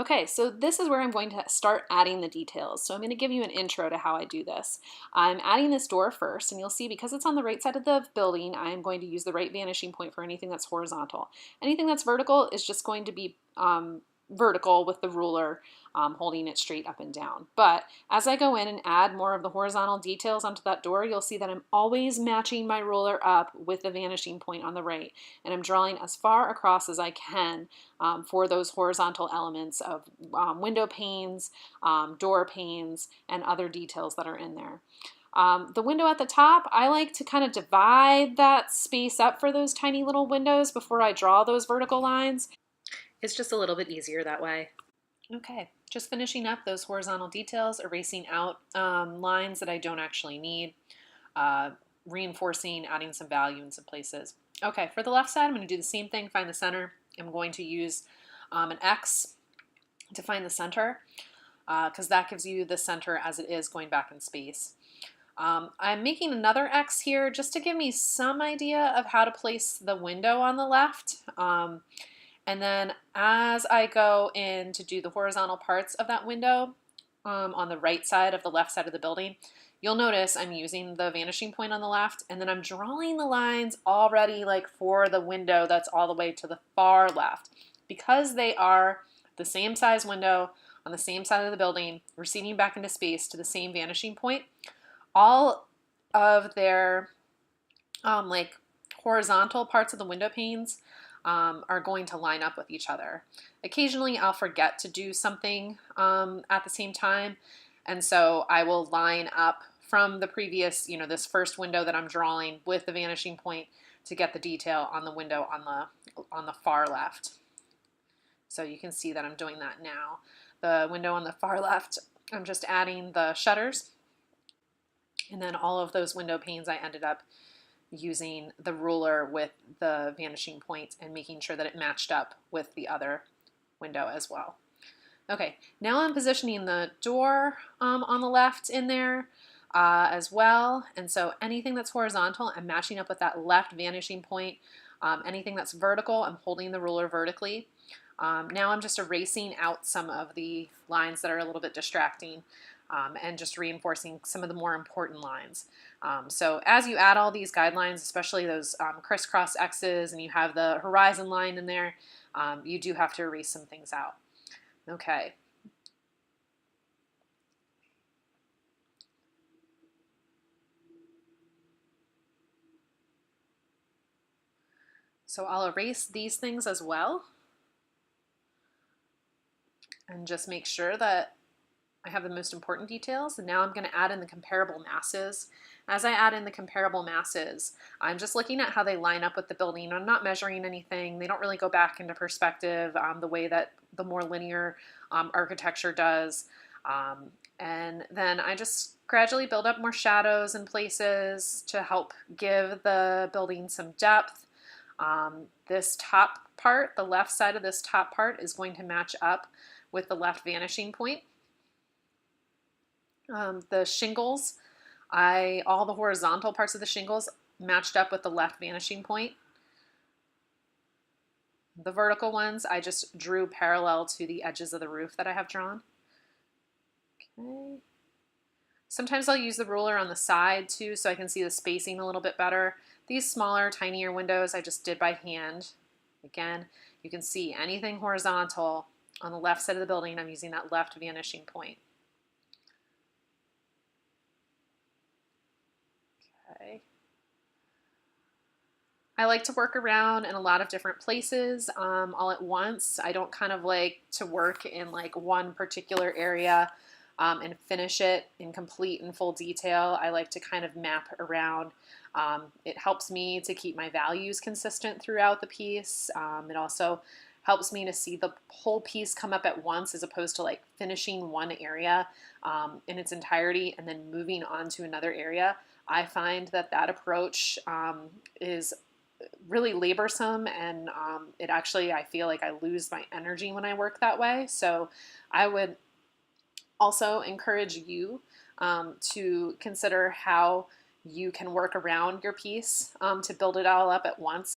Okay, so this is where I'm going to start adding the details. So I'm going to give you an intro to how I do this. I'm adding this door first, and you'll see because it's on the right side of the building, I'm going to use the right vanishing point for anything that's horizontal. Anything that's vertical is just going to be vertical with the ruler holding it straight up and down. But as I go in and add more of the horizontal details onto that door, you'll see that I'm always matching my ruler up with the vanishing point on the right. And I'm drawing as far across as I can for those horizontal elements of window panes, door panes, and other details that are in there. The window at the top, I like to kind of divide that space up for those tiny little windows before I draw those vertical lines. It's just a little bit easier that way. Okay, just finishing up those horizontal details, erasing out lines that I don't actually need, uh, reinforcing, adding some value in some places. Okay, for the left side, I'm going to do the same thing, find the center. I'm going to use an X to find the center because that gives you the center as it is going back in space. I'm making another X here just to give me some idea of how to place the window on the left. And then as I go in to do the horizontal parts of that window on the right side of the left side of the building, you'll notice I'm using the vanishing point on the left, and then I'm drawing the lines already like for the window that's all the way to the far left. Because they are the same size window on the same side of the building, receding back into space to the same vanishing point, all of their like horizontal parts of the window panes are going to line up with each other. Occasionally I'll forget to do something at the same time, and so I will line up from the previous, this first window that I'm drawing with the vanishing point to get the detail on the window on the far left. So you can see that I'm doing that now. The window on the far left, I'm just adding the shutters, and then all of those window panes I ended up using the ruler with the vanishing point and making sure that it matched up with the other window as well. Okay, now I'm positioning the door on the left in there as well. And so anything that's horizontal, I'm matching up with that left vanishing point. Anything that's vertical, I'm holding the ruler vertically. Now I'm just erasing out some of the lines that are a little bit distracting and just reinforcing some of the more important lines. So as you add all these guidelines, especially those crisscross X's, and you have the horizon line in there, you do have to erase some things out. Okay. So I'll erase these things as well and just make sure that I have the most important details, and now I'm going to add in the comparable masses. As I add in the comparable masses, I'm just looking at how they line up with the building. I'm not measuring anything. They don't really go back into perspective the way that the more linear architecture does. And then I just gradually build up more shadows in places to help give the building some depth. This top part, the left side of this top part, is going to match up with the left vanishing point. The shingles, all the horizontal parts of the shingles matched up with the left vanishing point. The vertical ones, I just drew parallel to the edges of the roof that I have drawn. Okay. Sometimes I'll use the ruler on the side too, so I can see the spacing a little bit better. These smaller, tinier windows I just did by hand. Again, you can see anything horizontal on the left side of the building, I'm using that left vanishing point. Okay. I like to work around in a lot of different places all at once. I don't kind of like to work in like one particular area and finish it in complete and full detail. I like to kind of map around. It helps me to keep my values consistent throughout the piece. It also helps me to see the whole piece come up at once as opposed to like finishing one area in its entirety and then moving on to another area. I find that that approach is really laborsome, and I feel like I lose my energy when I work that way. So I would also encourage you to consider how you can work around your piece to build it all up at once.